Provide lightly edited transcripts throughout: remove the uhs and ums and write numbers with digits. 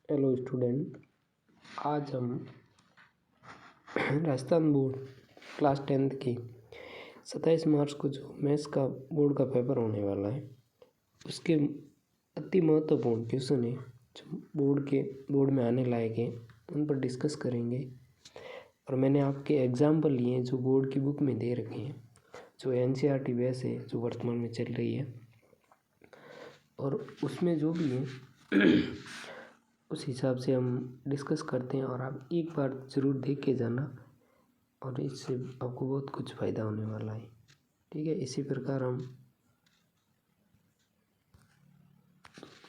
Hello student, आज हम Rajasthan board class 10th की 27 मार्च को जो मैथ्स का बोर्ड का पेपर होने वाला है उसके अति महत्वपूर्ण क्वेश्चन है जो बोर्ड में आने लायक है, उन पर डिस्कस करेंगे। और मैंने आपके एग्जाम्पल लिए जो बोर्ड की बुक में दे रखे हैं, जो NCERT बेस है जो वर्तमान में चल रही है, और उसमें जो भी है उस हिसाब से हम डिस्कस करते हैं। और आप एक बार ज़रूर देख के जाना और इससे आपको बहुत कुछ फ़ायदा होने वाला है। ठीक है, इसी प्रकार हम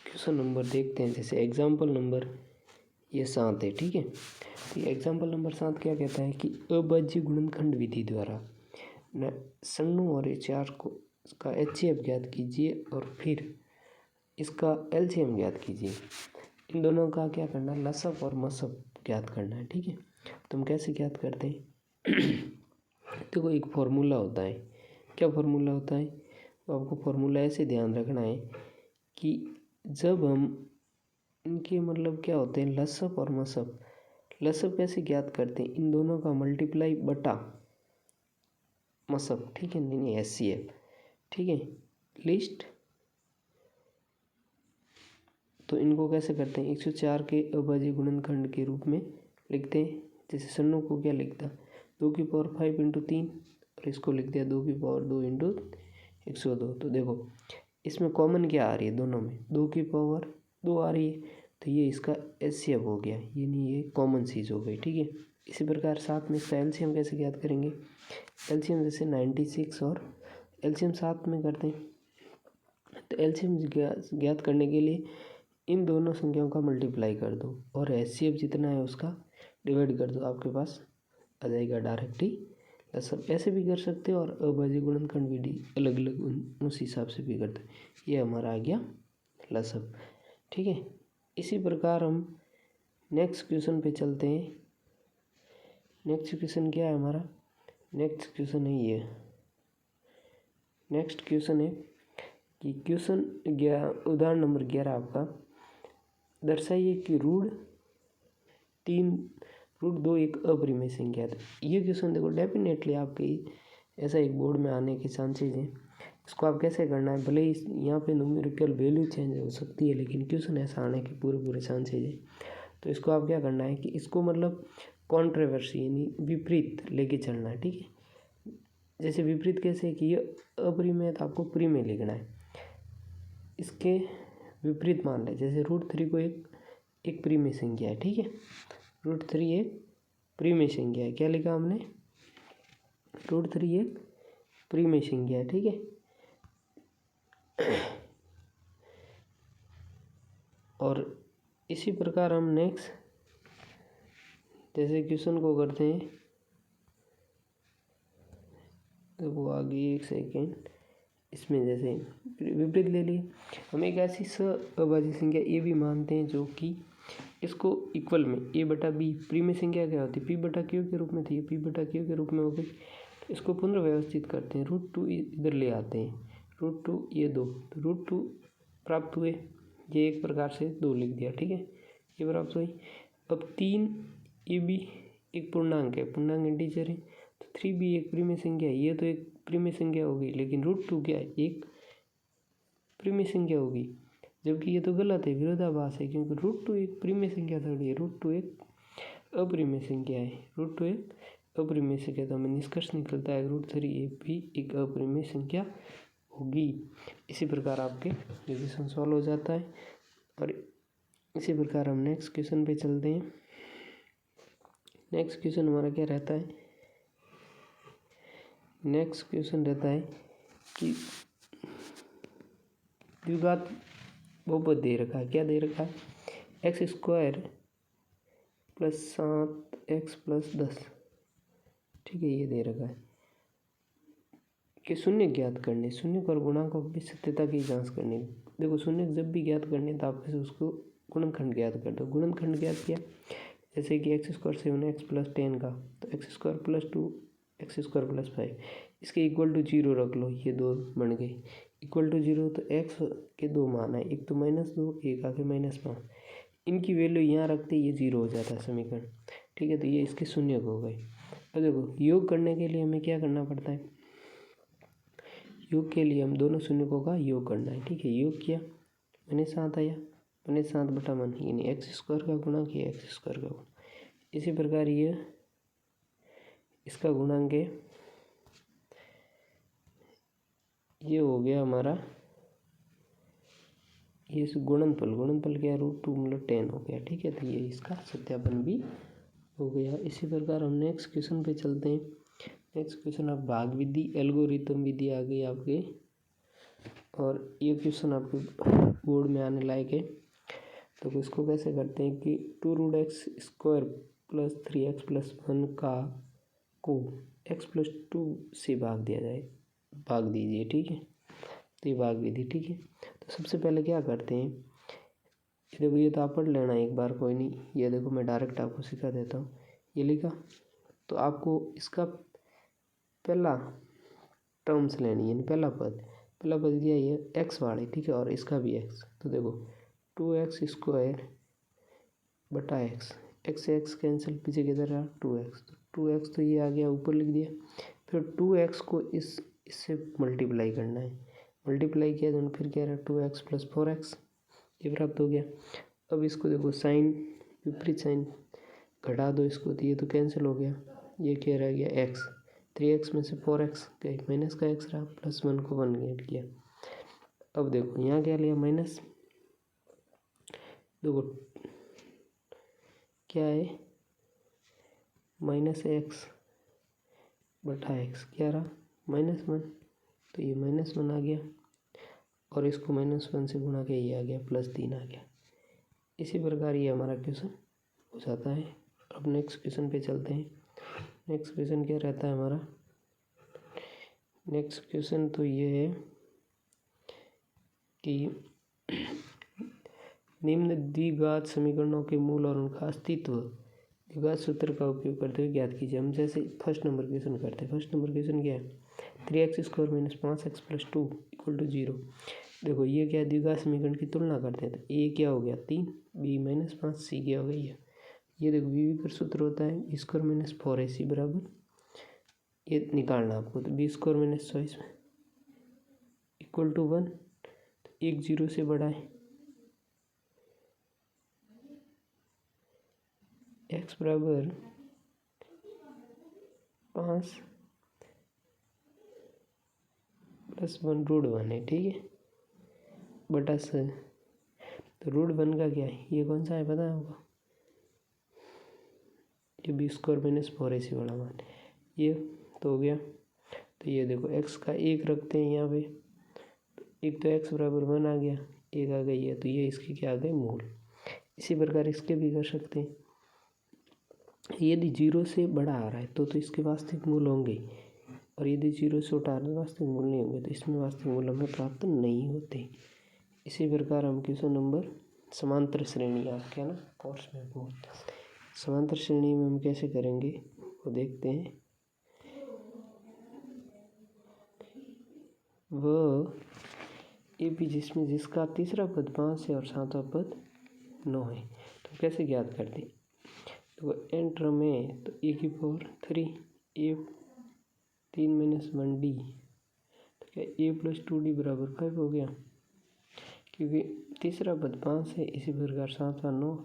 क्वेश्चन नंबर देखते हैं। जैसे एग्जाम्पल नंबर ये 7 है। ठीक है, तो एग्जाम्पल नंबर 7 क्या कहता है कि अभाज्य गुणनखंड विधि द्वारा सन्नू और चार को इसका HCF ज्ञात कीजिए और फिर इसका LCM ज्ञात कीजिए। इन दोनों का क्या करना है, लसअप और मसअप ज्ञात करना है। ठीक है, तो हम कैसे ज्ञात करते हैं देखो, एक फार्मूला होता है। क्या फार्मूला होता है, तो आपको फार्मूला ऐसे ध्यान रखना है कि जब हम इनके मतलब क्या होते हैं, लसअप और मसअप। लसअप कैसे ज्ञात करते हैं, इन दोनों का मल्टीप्लाई बटा मसअप। ठीक है, नहीं HCF। ठीक है, लिस्ट। तो इनको कैसे करते हैं, 104 के अभाज्य गुणनखंड के रूप में लिखते हैं। जैसे सन्नू को क्या लिखता, 2 की पावर 5 इंटू 3, और इसको लिख दिया 2 की पावर 2 इंटू 102। तो देखो इसमें कॉमन क्या आ रही है, दोनों में 2 की पावर 2 आ रही है, तो ये इसका HCF हो गया, ये नहीं, ये कॉमन चीज़ हो गई। ठीक है, इसी प्रकार साथ में इसका LCM कैसे ज्ञात करेंगे, LCM जैसे 96 और LCM साथ में करते हैं। तो LCM ज्ञात करने के लिए इन दोनों संख्याओं का मल्टीप्लाई कर दो और HCF जितना है उसका डिवाइड कर दो, आपके पास आ जाएगा डायरेक्ट ही लसअप। ऐसे भी कर सकते हो और अभाज्य गुणनखंड विधि अलग अलग उस हिसाब से भी करते हैं। ये हमारा आ गया लसअप। ठीक है, इसी प्रकार हम नेक्स्ट क्वेश्चन पे चलते हैं। नेक्स्ट क्वेश्चन क्या है हमारा, नेक्स्ट क्वेश्चन है ये। नेक्स्ट क्वेश्चन है कि क्वेश्चन उदाहरण नंबर 11 आपका, दर्शाइए कि √2 एक अपरिमेय संख्या है। ये क्वेश्चन देखो डेफिनेटली आपके ऐसा एक बोर्ड में आने के चांसेस हैं। इसको आप कैसे करना है, भले ही यहाँ पे न्यूमेरिकल वैल्यू चेंज हो सकती है, लेकिन क्वेश्चन ऐसा आने के पूरे चांसेस हैं। तो इसको आप क्या करना है कि इसको मतलब कॉन्ट्रोवर्सी यानी विपरीत लेके चलना है। ठीक है, जैसे विपरीत कैसे कि ये अपरिमेय तो आपको परिमेय लिखना है, इसके विपरीत मान लें। जैसे √3 को एक परिमेय संख्या है। ठीक है, √3 एक परिमेय संख्या है। क्या लिखा हमने, √3 एक परिमेय संख्या है। ठीक है, और इसी प्रकार हम नेक्स्ट जैसे क्वेश्चन को करते हैं, तो वो आगे एक सेकेंड, इसमें जैसे विपरीत ले लिए, हम एक ऐसी अभाज्य संख्या ए भी मानते हैं जो कि इसको इक्वल में A/B परिमेय संख्या क्या होती है, P/Q के रूप में थी, P/Q के रूप में हो गई। तो इसको पुनर्व्यवस्थित करते हैं, √2 इधर ले आते हैं, √2 ये 2, तो √2 प्राप्त हुए, ये एक प्रकार से 2 लिख दिया। ठीक है, ये प्राप्त हुई। अब 3AB एक पूर्णांक है, पूर्णांक इंटीजर है, तो 3B एक परिमेय संख्या है, ये तो एक परिमेय संख्या होगी, लेकिन √2 क्या है, एक परिमेय संख्या होगी, जबकि ये तो गलत है, विरोधाभास है, क्योंकि √2 एक परिमेय संख्या थोड़ी है, √2 एक अपरिमेय संख्या है। √2 एक अपरिमेय संख्या, तो हमें निष्कर्ष निकलता है √3 भी एक अपरिमेय संख्या होगी। इसी प्रकार आपके डिविजन सॉल्व हो जाता है। और इसी प्रकार हम नेक्स्ट क्वेश्चन पे चलते हैं। नेक्स्ट क्वेश्चन हमारा क्या रहता है, नेक्स्ट क्वेश्चन रहता है कि द्विघात बहुपद दे रखा है। क्या दे रखा है, x² + 7x + 10। ठीक है, ये दे रखा है कि शून्य ज्ञात करने, शून्य और गुणांकों की सत्यता की जांच करनी। देखो शून्य जब भी ज्ञात करने तो आप उसको गुणनखंड ज्ञात कर दो। गुणनखंड ज्ञात किया, जैसे कि x² 7x + 10 का, तो x² + 2 x² + 5, इसके इक्वल टू 0 रख लो, ये 2 बन गए। इक्वल टू 0 तो x के 2 मान है, एक तो -2, एक आगे -5। इनकी वैल्यू यहाँ रखते ये 0 हो जाता है समीकरण, ठीक है। तो ये इसके शून्य हो गए। अब देखो योग करने के लिए हमें क्या करना पड़ता है, योग के लिए हम दोनों शून्यकों का योग करना है, ठीक है। योग किया, -7 आया, -7/1 यानी x² का गुणा किया x² का गुणा। इसी प्रकार ये इसका गुणांक है, ये हो गया हमारा, ये गुणनफल क्या है, √2 मतलब 10 हो गया, ठीक है। तो ये इसका सत्यापन भी हो गया। इसी प्रकार हम नेक्स्ट क्वेश्चन पे चलते हैं। नेक्स्ट क्वेश्चन आप भाग विधि एल्गोरिथम विधि आ गई आपके, और ये क्वेश्चन आपके बोर्ड में आने लायक है। तो इसको कैसे करते हैं कि 2√x² + 3x + 1 को x+2 से भाग दिया जाए, भाग दीजिए, ठीक है। तो ये भाग विधि, ठीक है। तो सबसे पहले क्या करते हैं, देखो ये तो आप पढ़ लेना एक बार, कोई नहीं, ये देखो मैं डायरेक्ट आपको सिखा देता हूँ। ये लिखा, तो आपको इसका पहला टर्म्स लेनी है, पहला पद क्या है, ये x वाले, ठीक है, और इसका भी x। तो देखो 2x² बटा x, x से x कैंसिल, पीछे किधर रहा 2x, तो 2x तो ये आ गया, ऊपर लिख दिया। फिर 2x को इससे मल्टीप्लाई करना है, मल्टीप्लाई किया तो फिर क्या रहा 2x + 4x, ये प्राप्त हो गया। अब इसको देखो साइन, विपरीत साइन घटा दो इसको, तो ये तो कैंसिल हो गया, ये क्या रह गया x, 3x में से 4x गए, माइनस का x रहा, +1 को 1 ऐड किया। अब देखो यहाँ क्या लिया माइनस, देखो क्या है -x बटा x, क्या रहा -1, तो ये -1 आ गया, और इसको -1 से गुणा किया, ये आ गया +3 आ गया। इसी प्रकार ये हमारा क्वेश्चन हो जाता है। अब नेक्स्ट क्वेश्चन पे चलते हैं। नेक्स्ट क्वेश्चन क्या रहता है हमारा, नेक्स्ट क्वेश्चन तो ये है कि निम्न द्विघात समीकरणों के मूल और उनका अस्तित्व द्विघात सूत्र का उपयोग करते हुए ज्ञात कीजिए। हम जैसे फर्स्ट नंबर क्वेश्चन करते हैं। फर्स्ट नंबर क्वेश्चन क्या है, 3x² - 5x + 2 = 0। देखो ये क्या है, द्विघात समीकरण की तुलना करते हैं। तो ए क्या हो गया 3, b -5, c क्या हो गई है, ये देखो v का सूत्र होता है b² - 4ac बराबर, ये निकालना आपको, तो b² - 24 = 1, तो 1 0 से बड़ा है, x बराबर 5 + 1 √1 है, ठीक है, बटा से, तो √1 का क्या है, ये कौन सा है पता है आपको, ये b² - 4ac वाला मान, ये तो हो गया। तो ये देखो x का 1 रखते हैं यहाँ पे, तो एक तो x बराबर 1 आ गया, 1 आ गई है, तो ये इसके क्या आ गए मूल। इसी प्रकार इसके भी कर सकते हैं। यदि 0 से बड़ा आ रहा है तो इसके वास्तविक मूल होंगे, और यदि 0 से उठा रहे तो वास्तविक मूल नहीं होंगे, तो इसमें वास्तविक मूल हमें प्राप्त नहीं होते। इसी प्रकार हम क्वेश्चन नंबर समांतर श्रेणी, आपके ना कोर्स में बहुत समांतर श्रेणी में हम कैसे करेंगे वो देखते हैं। वह ए पी जिसका तीसरा पद 5 है और सातवां पद 9 है, तो कैसे ज्ञात करते हैं। तो n टर्म है, तो a⁴ a 3 - 1d, तो क्या a + 2d = 5 हो गया, क्योंकि तीसरा पद 5 है। इसी प्रकार 7 और 9,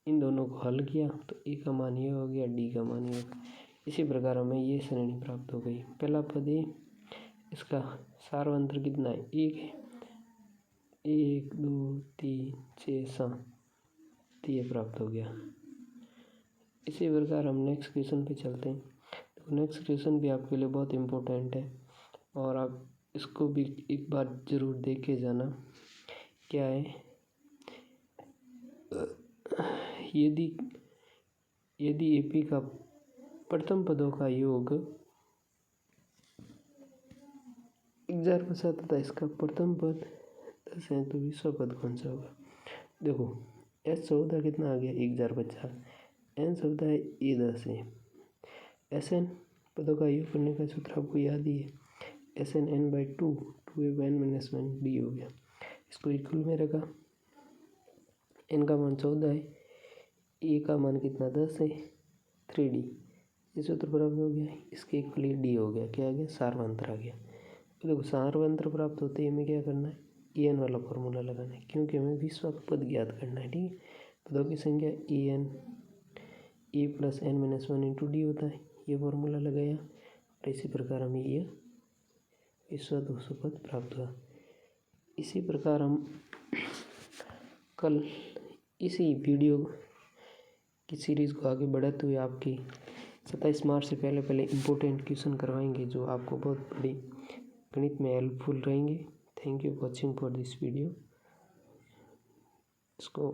इन दोनों को हल किया तो a का मान ये हो गया, d का मान ये हो गया। इसी प्रकार हमें ये श्रेणी प्राप्त हो गई। पहला पद है, इसका सार्वंत्र कितना है, 1 है, 1 2 3 6 7, तो ये प्राप्त हो गया। इसी प्रकार हम नेक्स्ट क्वेश्चन पे चलते हैं। तो नेक्स्ट क्वेश्चन भी आपके लिए बहुत इम्पोर्टेंट है, और आप इसको भी एक बार ज़रूर देख के जाना। क्या है, यदि एपी का प्रथम पदों का योग 1000 तथा इसका प्रथम पद 10 है, तो 20वां पद कौन सा होगा। देखो S14 कितना आ गया 1050, N14 है ये 10 है, Sn पदों का योग करने का सूत्र आपको याद ही है, Sn n/2 2a n - 1d हो गया। इसको इक्वल में रखा, n का मान 14 है, a का मान कितना 10 है, 3d। ये सूत्र प्राप्त हो गया, इसके इक्वल d हो गया, क्या आ गया, सार्वंत्र आ गया। तो देखो सार्वंत्र प्राप्त होते ही हमें क्या करना है, en वाला फॉर्मूला लगाना है, क्योंकि हमें विस्वक पद ज्ञात करना है। ठीक है, पदों की संख्या A plus n minus 1 into D होता है, ये फॉर्मूला लगाया और इसी प्रकार हमें ये विस्वक पद प्राप्त हुआ। इसी प्रकार हम कल इसी वीडियो की सीरीज़ को आगे बढ़ाते हुए आपकी 27 मार्च से पहले इम्पोर्टेंट क्वेश्चन करवाएंगे, जो आपको बहुत बड़ी गणित में हेल्पफुल रहेंगे। Thank you watching for this video. इसको